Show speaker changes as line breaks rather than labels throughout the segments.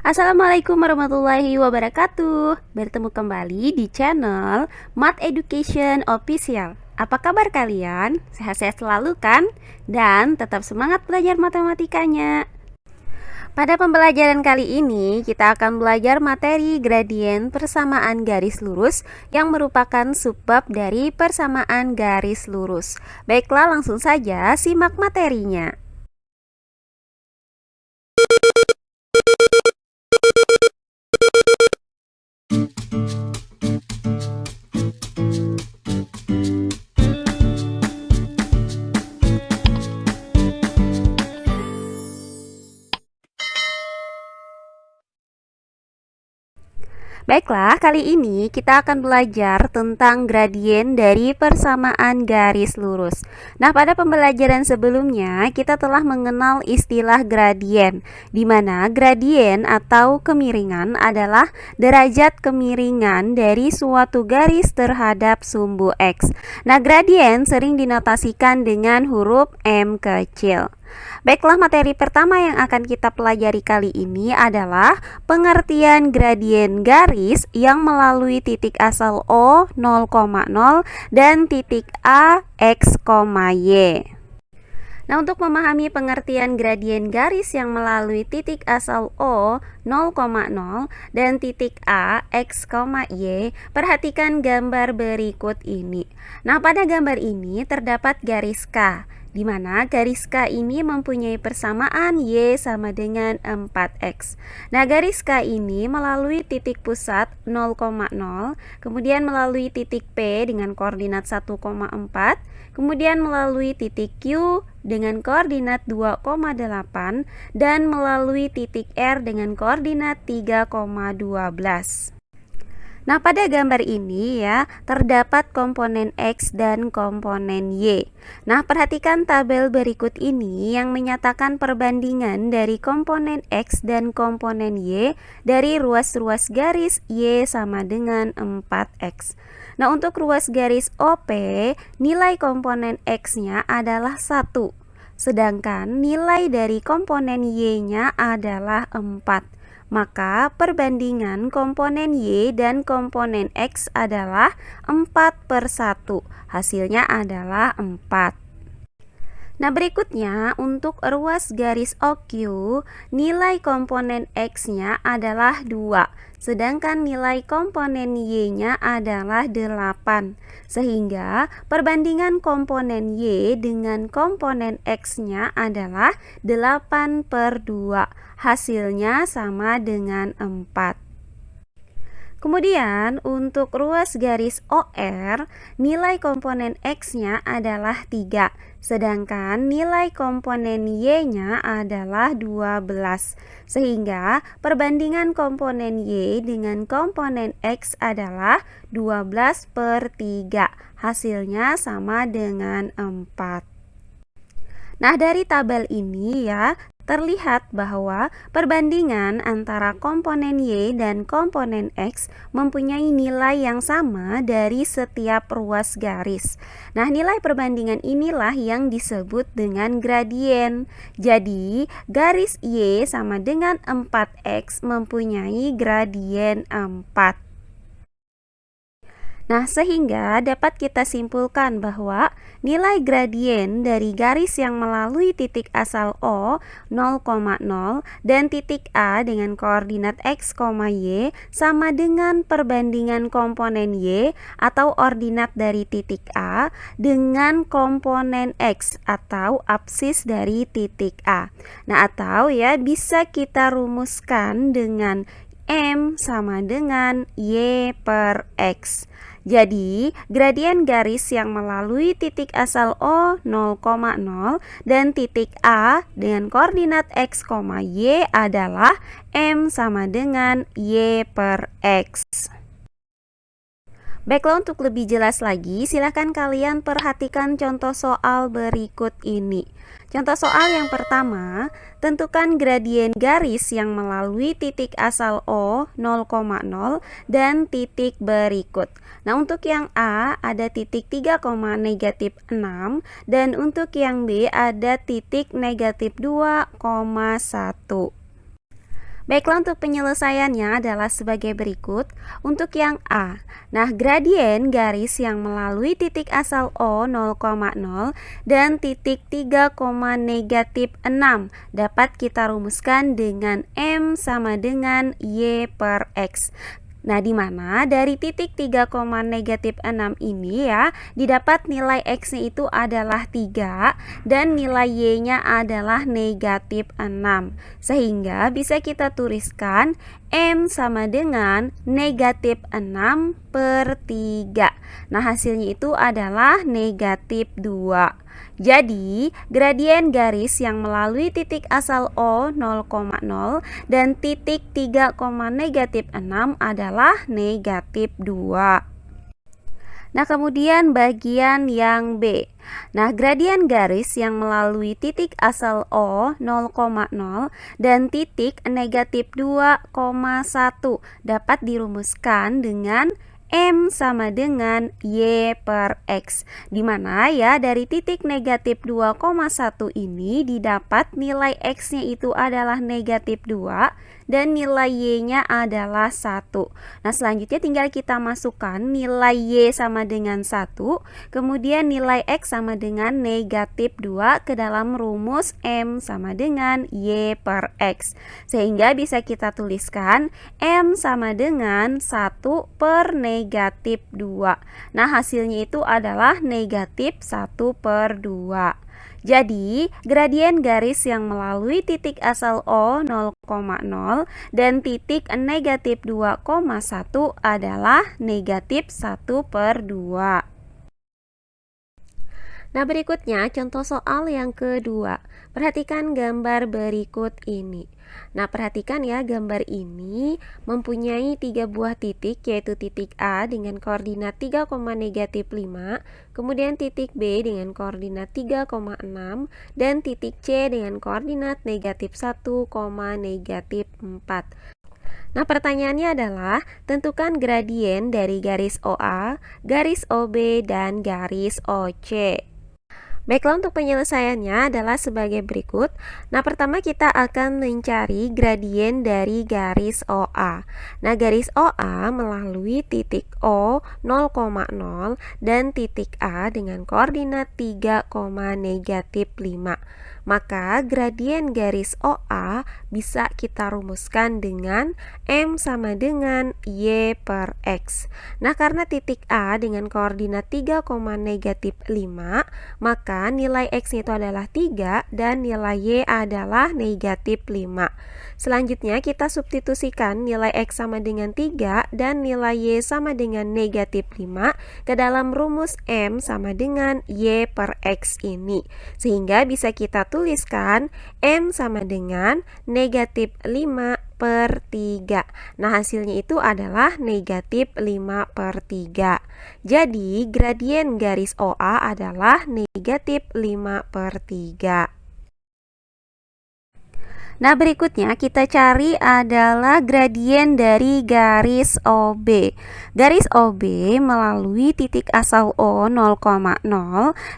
Assalamualaikum warahmatullahi wabarakatuh. Bertemu kembali di channel Math Education Official. Apa kabar kalian? Sehat-sehat selalu kan? Dan tetap semangat belajar matematikanya. Pada pembelajaran kali ini, kita akan belajar materi gradien persamaan garis lurus yang merupakan subbab dari persamaan garis lurus. Baiklah, langsung saja simak materinya. Baiklah, kali ini kita akan belajar tentang gradien dari persamaan garis lurus. Nah, pada pembelajaran sebelumnya kita telah mengenal istilah gradien, di mana gradien atau kemiringan adalah derajat kemiringan dari suatu garis terhadap sumbu X. Nah, gradien sering dinotasikan dengan huruf M kecil. Baiklah, materi pertama yang akan kita pelajari kali ini adalah pengertian gradien garis yang melalui titik asal O 0,0 dan titik A X, Y. Nah, untuk memahami pengertian gradien garis yang melalui titik asal O 0,0 dan titik A X, Y, perhatikan gambar berikut ini. Nah, pada gambar ini terdapat garis K, di mana garis K ini mempunyai persamaan Y sama dengan 4X. Nah, garis K ini melalui titik pusat 0,0, kemudian melalui titik P dengan koordinat 1,4, kemudian melalui titik Q dengan koordinat 2,8, dan melalui titik R dengan koordinat 3,12. Nah, pada gambar ini ya, terdapat komponen X dan komponen Y. Nah, perhatikan tabel berikut ini yang menyatakan perbandingan dari komponen X dan komponen Y dari ruas-ruas garis Y sama dengan 4X. Nah, untuk ruas garis OP, nilai komponen X-nya adalah 1, sedangkan nilai dari komponen Y-nya adalah 4. Maka perbandingan komponen Y dan komponen X adalah 4/1. Hasilnya adalah 4. Nah, berikutnya untuk ruas garis OQ, nilai komponen X-nya adalah 2, sedangkan nilai komponen Y-nya adalah 8. Sehingga perbandingan komponen Y dengan komponen X-nya adalah 8/2. Hasilnya sama dengan 4. Kemudian untuk ruas garis OR, nilai komponen X-nya adalah 3, sedangkan nilai komponen Y-nya adalah 12. Sehingga perbandingan komponen Y dengan komponen X adalah 12/3. Hasilnya sama dengan 4. Nah, dari tabel ini ya, terlihat bahwa perbandingan antara komponen Y dan komponen X mempunyai nilai yang sama dari setiap ruas garis. Nah, nilai perbandingan inilah yang disebut dengan gradien. Jadi, garis Y sama dengan 4X mempunyai gradien 4. Nah, sehingga dapat kita simpulkan bahwa nilai gradien dari garis yang melalui titik asal O 0,0 dan titik A dengan koordinat X, Y sama dengan perbandingan komponen Y atau ordinat dari titik A dengan komponen X atau apsis dari titik A. Nah, atau ya bisa kita rumuskan dengan M sama dengan Y/X. Jadi, gradien garis yang melalui titik asal O 0,0 dan titik A dengan koordinat X, Y adalah M sama dengan Y/X. Baiklah, untuk lebih jelas lagi, silakan kalian perhatikan contoh soal berikut ini. Contoh soal yang pertama, tentukan gradien garis yang melalui titik asal O 0,0 dan titik berikut. Nah, untuk yang A ada titik 3,-6 dan untuk yang B ada titik -2,1. Baiklah, untuk penyelesaiannya adalah sebagai berikut. Untuk yang A, nah gradien garis yang melalui titik asal O 0,0 dan titik 3, negatif 6 dapat kita rumuskan dengan M sama dengan Y per X. Nah, di mana dari titik 3, negatif 6 ini ya, didapat nilai X-nya itu adalah 3 dan nilai Y-nya adalah negatif 6. Sehingga bisa kita tuliskan M sama dengan negatif 6 per 3. Nah, hasilnya itu adalah negatif 2. Jadi, gradien garis yang melalui titik asal O 0,0 dan titik 3, negatif 6 adalah negatif 2. Nah, kemudian bagian yang B. Nah, gradien garis yang melalui titik asal O 0,0 dan titik negatif 2,1 dapat dirumuskan dengan M sama dengan Y per X, dimana ya dari titik negatif 2,1 ini didapat nilai X-nya itu adalah negatif 2 dan nilai Y-nya adalah 1. Nah, selanjutnya tinggal kita masukkan nilai Y sama dengan 1, kemudian nilai X sama dengan negatif 2 ke dalam rumus M sama dengan Y per X, sehingga bisa kita tuliskan M sama dengan 1 per negatif 2. Nah, hasilnya itu adalah negatif 1 per 2. Jadi, gradien garis yang melalui titik asal O 0,0 dan titik negatif 2,1 adalah negatif 1 per 2. Nah, berikutnya contoh soal yang kedua. Perhatikan gambar berikut ini. Nah, perhatikan ya, gambar ini mempunyai 3 buah titik, yaitu titik A dengan koordinat 3, negatif 5, kemudian titik B dengan koordinat 3,6, dan titik C dengan koordinat negatif 1, negatif 4. Nah, pertanyaannya adalah tentukan gradien dari garis OA, garis OB, dan garis OC. Baiklah, untuk penyelesaiannya adalah sebagai berikut. Nah, pertama kita akan mencari gradien dari garis OA. Nah, garis OA melalui titik O 0,0 dan titik A dengan koordinat 3, negatif 5. Maka gradien garis OA bisa kita rumuskan dengan M sama dengan Y per X. Nah, karena titik A dengan koordinat 3, negatif 5, maka nilai X itu adalah 3 dan nilai Y adalah negatif 5. Selanjutnya kita substitusikan nilai X sama dengan 3 dan nilai Y sama dengan negatif 5 ke dalam rumus M sama dengan Y per X ini, sehingga bisa kita tuliskan M sama dengan negatif 5 per 3. Nah, hasilnya itu adalah negatif 5 per 3. Jadi, gradien garis OA adalah negatif 5 per 3. Nah, berikutnya kita cari adalah gradien dari garis OB. Garis OB melalui titik asal O 0,0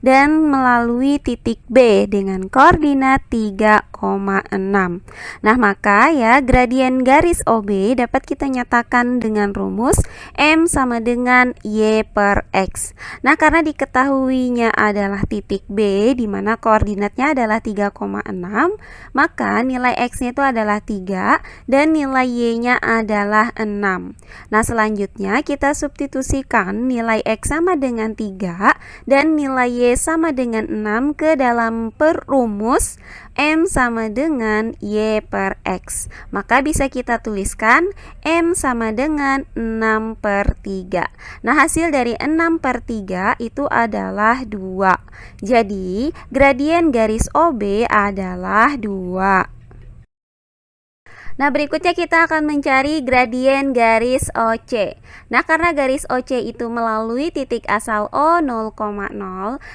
dan melalui titik B dengan koordinat 3,6. Nah, maka ya gradien garis OB dapat kita nyatakan dengan rumus M sama dengan Y per X. Nah, karena diketahuinya adalah titik B di mana koordinatnya adalah 3,6, maka nilai X-nya itu adalah 3 dan nilai Y-nya adalah 6. Nah, selanjutnya kita substitusikan nilai X sama dengan 3 dan nilai Y sama dengan 6 ke dalam perumus M sama dengan Y per X. Maka bisa kita tuliskan M sama dengan 6 per 3. Nah, hasil dari 6 per 3 itu adalah 2. Jadi, gradien garis OB adalah 2. Nah, berikutnya kita akan mencari gradien garis OC. Nah, karena garis OC itu melalui titik asal O 0,0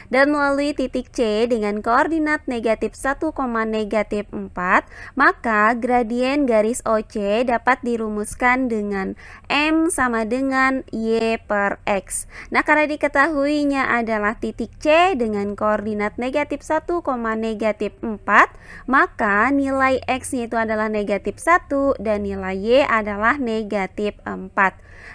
dan melalui titik C dengan koordinat negatif 1, negatif 4, maka gradien garis OC dapat dirumuskan dengan M sama dengan Y per X. Nah, karena diketahuinya adalah titik C dengan koordinat negatif 1, negatif 4, maka nilai X-nya itu adalah negatif 1 1 dan nilai Y adalah negatif 4.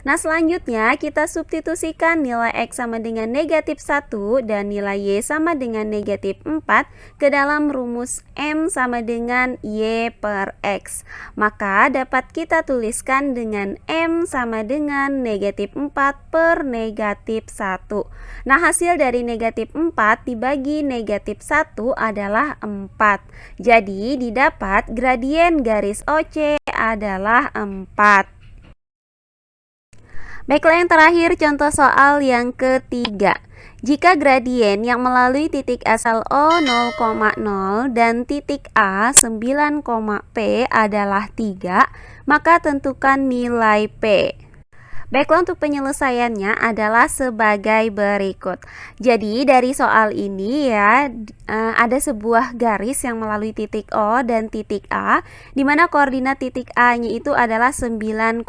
Nah, selanjutnya kita substitusikan nilai X sama dengan negatif 1 dan nilai Y sama dengan negatif 4 ke dalam rumus M sama dengan Y per X. Maka dapat kita tuliskan dengan M sama dengan negatif 4 per negatif 1. Nah, hasil dari negatif 4 dibagi negatif 1 adalah 4. Jadi, didapat gradien garis OC adalah 4. Baiklah, yang terakhir contoh soal yang ketiga. Jika gradien yang melalui titik asal O 0,0 dan titik A 9, P adalah 3, maka tentukan nilai P. Baiklah, untuk penyelesaiannya adalah sebagai berikut. Jadi dari soal ini ya, ada sebuah garis yang melalui titik O dan titik A, di mana koordinat titik A-nya itu adalah 9,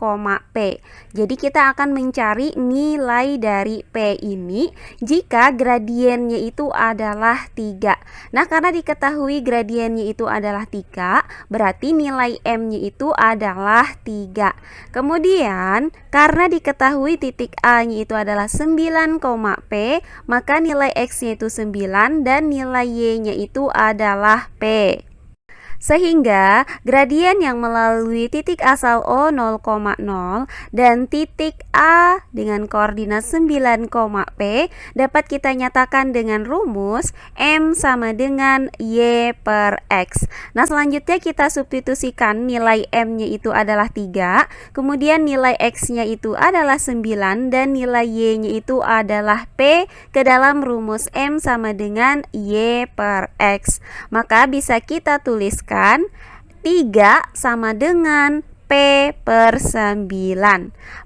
P. Jadi kita akan mencari nilai dari P ini jika gradiennya itu adalah 3. Nah, karena diketahui gradiennya itu adalah 3, berarti nilai M-nya itu adalah 3. Kemudian karena diketahui titik A-nya itu adalah 9, P, maka nilai X-nya itu 9 dan nilai Y-nya itu adalah P. Sehingga gradien yang melalui titik asal O 0,0 dan titik A dengan koordinat 9, P dapat kita nyatakan dengan rumus M sama dengan Y per X. Nah, selanjutnya kita substitusikan nilai M-nya itu adalah 3, kemudian nilai X-nya itu adalah 9 dan nilai Y-nya itu adalah P ke dalam rumus M sama dengan Y per X. Maka bisa kita tuliskan 3 sama dengan P per 9.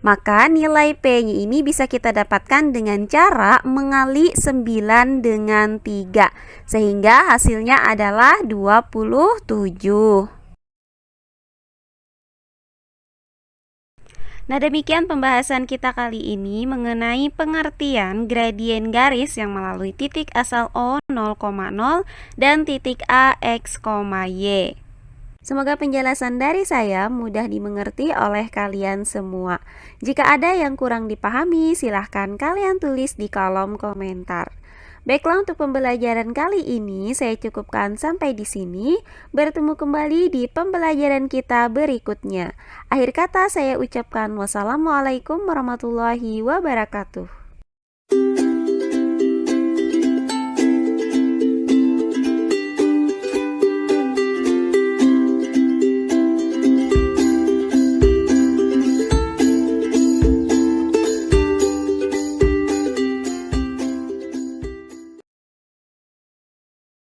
Maka nilai P-nya ini bisa kita dapatkan dengan cara mengali 9 dengan 3, sehingga hasilnya adalah 27. Nah, demikian pembahasan kita kali ini mengenai pengertian gradien garis yang melalui titik asal O 0,0 dan titik A X, Y. Semoga penjelasan dari saya mudah dimengerti oleh kalian semua. Jika ada yang kurang dipahami, silahkan kalian tulis di kolom komentar. Baiklah, untuk pembelajaran kali ini saya cukupkan sampai di sini. Bertemu kembali di pembelajaran kita berikutnya. Akhir kata saya ucapkan wassalamualaikum warahmatullahi wabarakatuh.